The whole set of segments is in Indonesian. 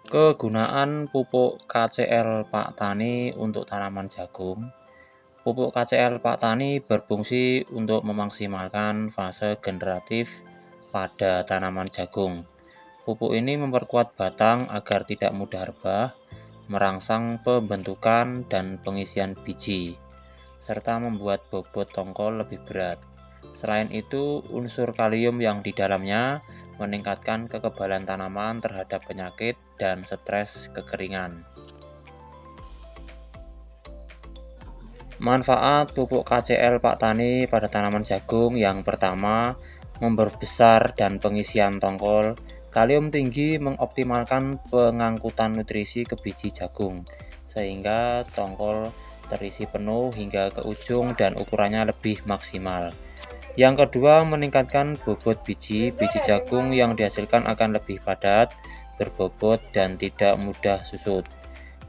Kegunaan pupuk KCL Pak Tani untuk tanaman jagung. Pupuk KCL Pak Tani berfungsi untuk memaksimalkan fase generatif pada tanaman jagung. Pupuk ini memperkuat batang agar tidak mudah rebah, merangsang pembentukan dan pengisian biji, serta membuat bobot tongkol lebih berat. Selain itu, unsur kalium yang di dalamnya meningkatkan kekebalan tanaman terhadap penyakit dan stres kekeringan. Manfaat pupuk KCL Pak Tani pada tanaman jagung: yang pertama, memperbesar dan pengisian tongkol. Kalium tinggi mengoptimalkan pengangkutan nutrisi ke biji jagung, sehingga tongkol terisi penuh hingga ke ujung dan ukurannya lebih maksimal. Yang kedua, meningkatkan bobot biji. Biji jagung yang dihasilkan akan lebih padat, berbobot, dan tidak mudah susut.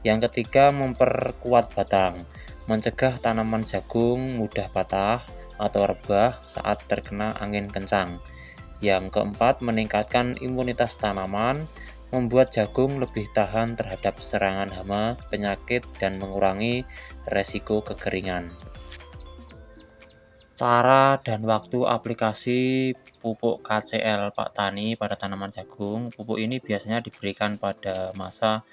Yang ketiga, memperkuat batang, mencegah tanaman jagung mudah patah atau rebah saat terkena angin kencang. Yang keempat, meningkatkan imunitas tanaman, membuat jagung lebih tahan terhadap serangan hama, penyakit, dan mengurangi resiko kekeringan. Cara dan waktu aplikasi pupuk KCL Pak Tani pada tanaman jagung. Pupuk ini biasanya diberikan pada masa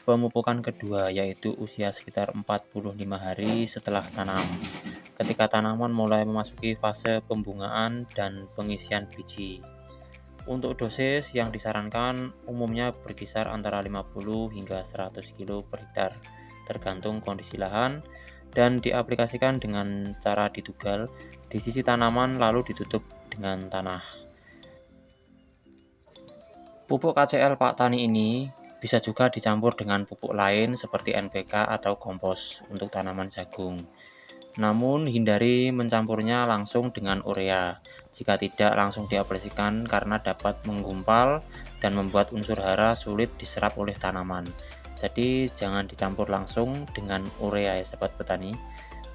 pemupukan kedua, yaitu usia sekitar 45 hari setelah tanam, ketika tanaman mulai memasuki fase pembungaan dan pengisian biji. Untuk dosis yang disarankan umumnya berkisar antara 50 hingga 100 kg per hektar, tergantung kondisi lahan, dan diaplikasikan dengan cara ditugal di sisi tanaman lalu ditutup dengan tanah. Pupuk KCL Pak Tani ini bisa juga dicampur dengan pupuk lain seperti NPK atau kompos untuk tanaman jagung. Namun hindari mencampurnya langsung dengan urea. Jika tidak, langsung diaplikasikan karena dapat menggumpal dan membuat unsur hara sulit diserap oleh tanaman. Jadi jangan dicampur langsung dengan urea ya sahabat petani.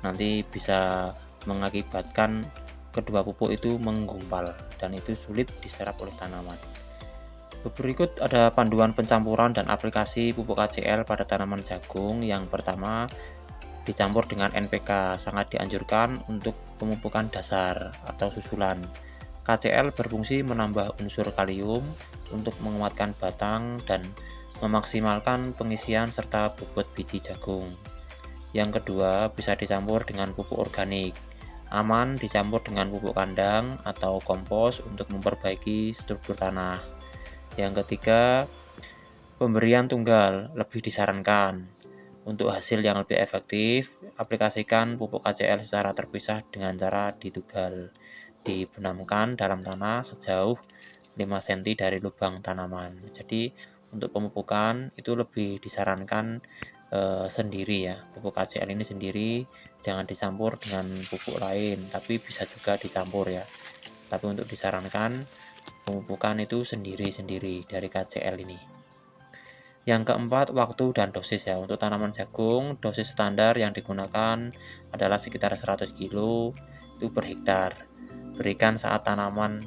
Nanti bisa mengakibatkan kedua pupuk itu menggumpal dan itu sulit diserap oleh tanaman. Berikut ada panduan pencampuran dan aplikasi pupuk KCL pada tanaman jagung. Yang pertama, dicampur dengan NPK, sangat dianjurkan untuk pemupukan dasar atau susulan. KCL berfungsi menambah unsur kalium untuk menguatkan batang dan memaksimalkan pengisian serta bobot biji jagung. Yang kedua, bisa dicampur dengan pupuk organik. Aman dicampur dengan pupuk kandang atau kompos untuk memperbaiki struktur tanah. Yang ketiga, pemberian tunggal lebih disarankan. Untuk hasil yang lebih efektif, aplikasikan pupuk KCL secara terpisah dengan cara ditugal. Dibenamkan dalam tanah sejauh 5 cm dari lubang tanaman. Jadi untuk pemupukan itu lebih disarankan sendiri ya. Pupuk KCL ini sendiri, jangan dicampur dengan pupuk lain, tapi bisa juga dicampur ya. Tapi untuk disarankan pemupukan itu sendiri-sendiri dari KCL ini. Yang keempat, waktu dan dosis ya. Untuk tanaman jagung, dosis standar yang digunakan adalah sekitar 100 kg itu per hektar. Berikan saat tanaman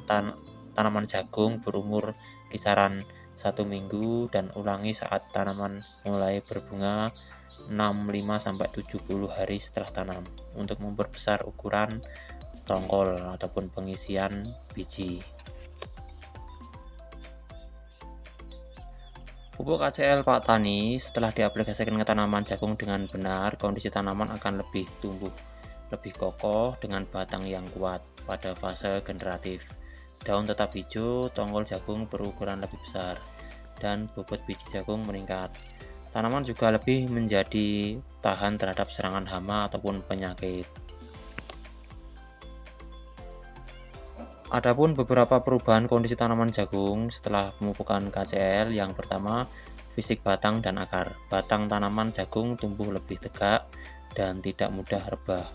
jagung berumur kisaran 1 minggu dan ulangi saat tanaman mulai berbunga 65-70 hari setelah tanam untuk memperbesar ukuran tongkol ataupun pengisian biji. Pupuk KCL Pak Tani setelah diaplikasikan ke tanaman jagung dengan benar, kondisi tanaman akan tumbuh lebih kokoh dengan batang yang kuat pada fase generatif. Daun tetap hijau, tongkol jagung berukuran lebih besar, dan bobot biji jagung meningkat. Tanaman juga lebih menjadi tahan terhadap serangan hama ataupun penyakit. Adapun beberapa perubahan kondisi tanaman jagung setelah pemupukan KCL. Yang pertama, fisik batang dan akar. Batang tanaman jagung tumbuh lebih tegak dan tidak mudah rebah.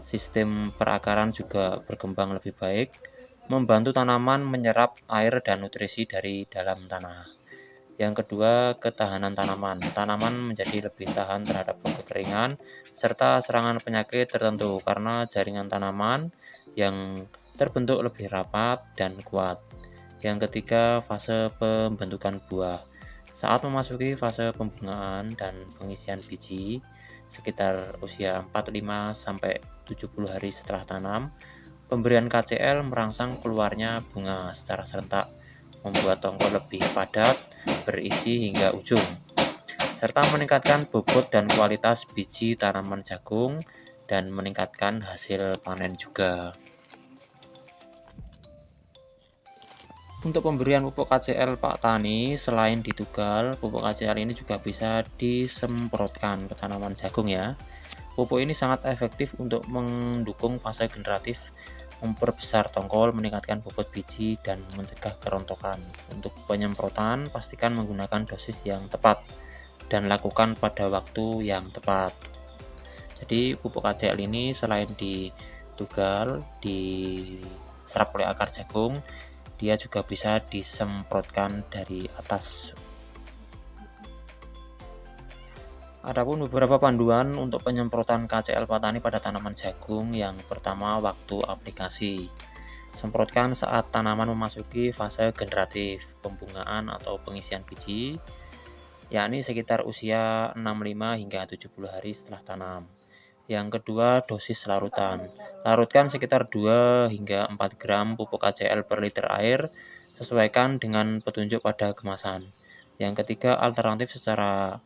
Sistem perakaran juga berkembang lebih baik, membantu tanaman menyerap air dan nutrisi dari dalam tanah. Yang kedua, ketahanan tanaman. Tanaman menjadi lebih tahan terhadap kekeringan serta serangan penyakit tertentu karena jaringan tanaman yang terbentuk lebih rapat dan kuat. Yang ketiga, fase pembentukan buah. Saat memasuki fase pembungaan dan pengisian biji, sekitar usia 45 sampai 70 hari setelah tanam, pemberian KCL merangsang keluarnya bunga secara serentak, membuat tongkol lebih padat, berisi hingga ujung, serta meningkatkan bobot dan kualitas biji tanaman jagung dan meningkatkan hasil panen juga. Untuk pemberian pupuk KCL Pak Tani, selain ditugal, pupuk KCL ini juga bisa disemprotkan ke tanaman jagung ya. Pupuk ini sangat efektif untuk mendukung fase generatif, memperbesar tongkol, meningkatkan bobot biji, dan mencegah kerontokan. Untuk penyemprotan, pastikan menggunakan dosis yang tepat dan lakukan pada waktu yang tepat. Jadi pupuk KCL ini selain ditugal, diserap oleh akar jagung, dia juga bisa disemprotkan dari atas. Adapun beberapa panduan untuk penyemprotan KCL Pak Tani pada tanaman jagung. Yang pertama, waktu aplikasi. Semprotkan saat tanaman memasuki fase generatif, pembungaan atau pengisian biji, yakni sekitar usia 65 hingga 70 hari setelah tanam. Yang kedua, dosis larutan. Larutkan sekitar 2 hingga 4 gram pupuk KCL per liter air, sesuaikan dengan petunjuk pada kemasan. Yang ketiga, alternatif secara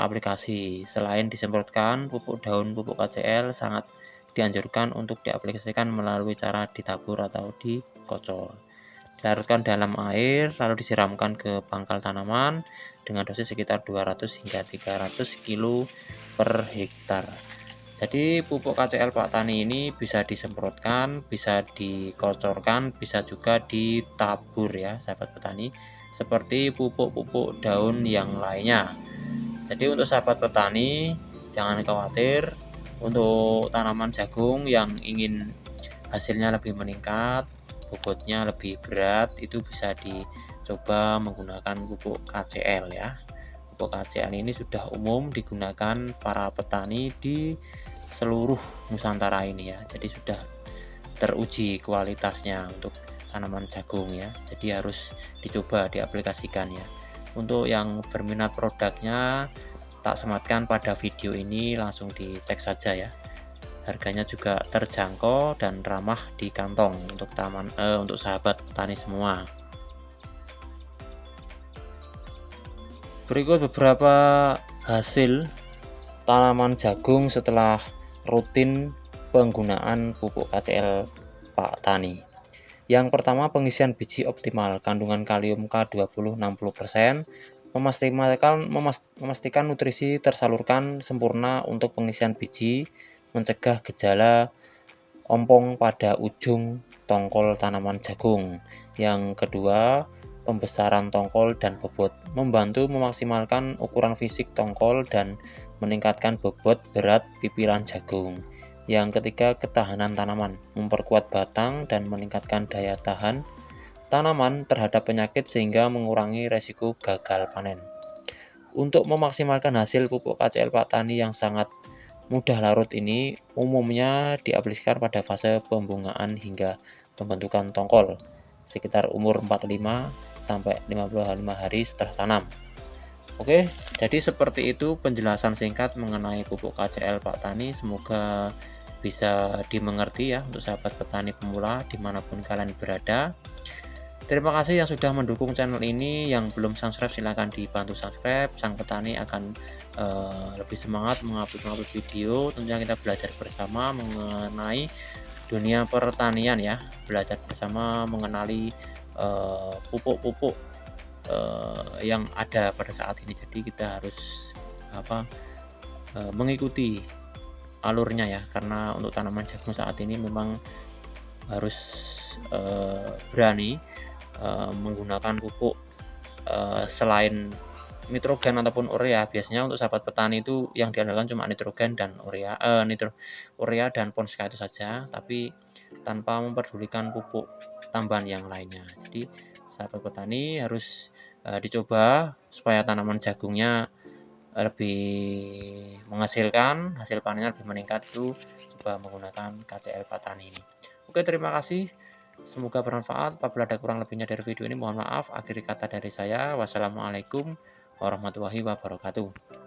aplikasi. Selain disemprotkan, pupuk daun pupuk KCL sangat dianjurkan untuk diaplikasikan melalui cara ditabur atau dikocor. Dilarutkan dalam air, lalu disiramkan ke pangkal tanaman dengan dosis sekitar 200 hingga 300 kg per hektar. Jadi pupuk KCL Pak Tani ini bisa disemprotkan, bisa dikocorkan, bisa juga ditabur ya sahabat petani, seperti pupuk-pupuk daun yang lainnya. Jadi untuk sahabat petani jangan khawatir, untuk tanaman jagung yang ingin hasilnya lebih meningkat, bobotnya lebih berat, itu bisa dicoba menggunakan pupuk KCL ya. Pupuk KCL ini sudah umum digunakan para petani di seluruh Nusantara ini ya. Jadi sudah teruji kualitasnya untuk tanaman jagung ya. Jadi harus dicoba diaplikasikan ya. Untuk yang berminat produknya, tak sematkan pada video ini, langsung dicek saja ya. Harganya juga terjangkau dan ramah di kantong untuk sahabat petani semua. Berikut beberapa hasil tanaman jagung setelah rutin penggunaan pupuk KCL Pak Tani. Yang pertama, pengisian biji optimal, kandungan kalium K20 60%, memastikan nutrisi tersalurkan sempurna untuk pengisian biji, mencegah gejala ompong pada ujung tongkol tanaman jagung. Yang kedua, pembesaran tongkol dan bobot, membantu memaksimalkan ukuran fisik tongkol dan meningkatkan bobot berat pipiran jagung. Yang ketiga, ketahanan tanaman, memperkuat batang dan meningkatkan daya tahan tanaman terhadap penyakit sehingga mengurangi resiko gagal panen. Untuk memaksimalkan hasil pupuk KCL Pak Tani yang sangat mudah larut ini umumnya diaplikasikan pada fase pembungaan hingga pembentukan tongkol, sekitar umur 45 sampai 55 hari setelah tanam. Oke, jadi seperti itu penjelasan singkat mengenai pupuk KCL Pak Tani. Semoga bisa dimengerti ya untuk sahabat petani pemula dimanapun kalian berada. Terima kasih yang sudah mendukung channel ini. Yang belum subscribe silahkan dibantu subscribe. Sang petani akan lebih semangat mengupload video. Tentunya kita belajar bersama mengenai dunia pertanian ya, belajar bersama mengenali pupuk-pupuk yang ada pada saat ini. Jadi kita harus mengikuti alurnya ya, karena untuk tanaman jagung saat ini memang harus berani menggunakan pupuk selain nitrogen ataupun urea. Biasanya untuk sahabat petani itu yang diandalkan cuma nitrogen dan urea dan Ponska itu saja, tapi tanpa memperdulikan pupuk tambahan yang lainnya. Jadi sahabat petani harus dicoba supaya tanaman jagungnya lebih menghasilkan, hasil panennya lebih meningkat, itu coba menggunakan KCL Pak Tani ini. Oke, terima kasih. Semoga bermanfaat. Apabila ada kurang lebihnya dari video ini, mohon maaf. Akhir kata dari saya, wassalamualaikum warahmatullahi wabarakatuh.